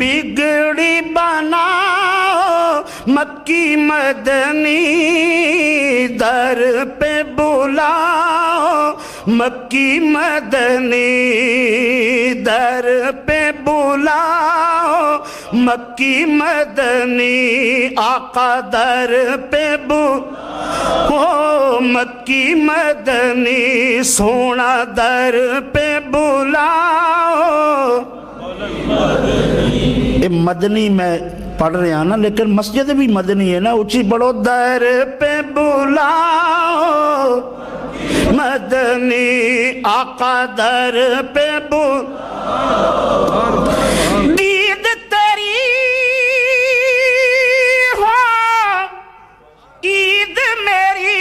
बिगड़ी बनाओ मक्की मदनी दर पे बुलाओ मक्की मदनी दर पे बुलाओ मक्की मदनी आका दर पे ओ मक्की मदनी सोना दर पे बुलाओ। ये मदनी मैं पढ़ रहा ना लेकिन मस्जिद भी मदनी है ना, ऊंची पढ़ो दर पे बुलाओ मदनी आका दर पे बुलाओ। दीद तेरी हो ईद मेरी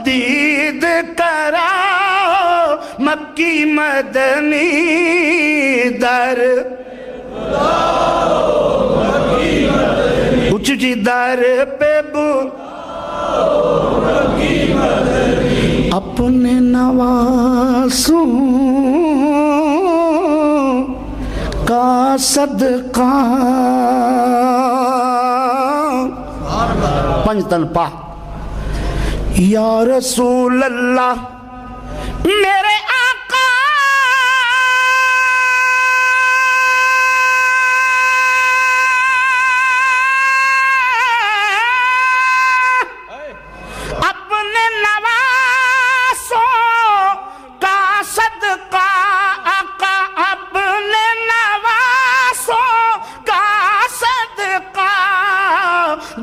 दीद कराओ मक्की मदनी दर उच्ची दर पे अपने नवासों का सदका पंजतन पा या रसूल अल्लाह मेरे आका अपने नवासों का सदका आका अपने नवासों का सदका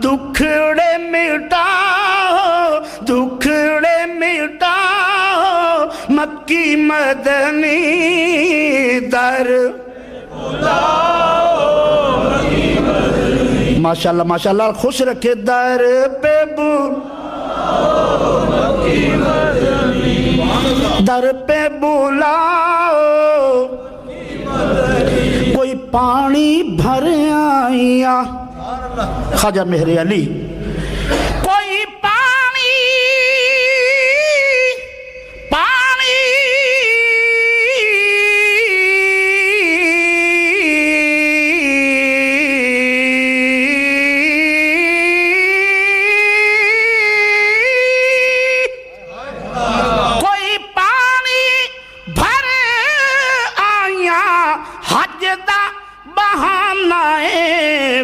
दुखड़े मिटाओ दुखड़े मिटाओ मक्की मदनी दर माशाल्लाह माशाल्लाह खुश रखे दर पे दर पे बुलाओ कोई पानी भर आया ख्वाजा मेहर अली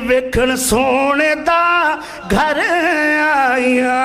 वेखण सोने दा घर आया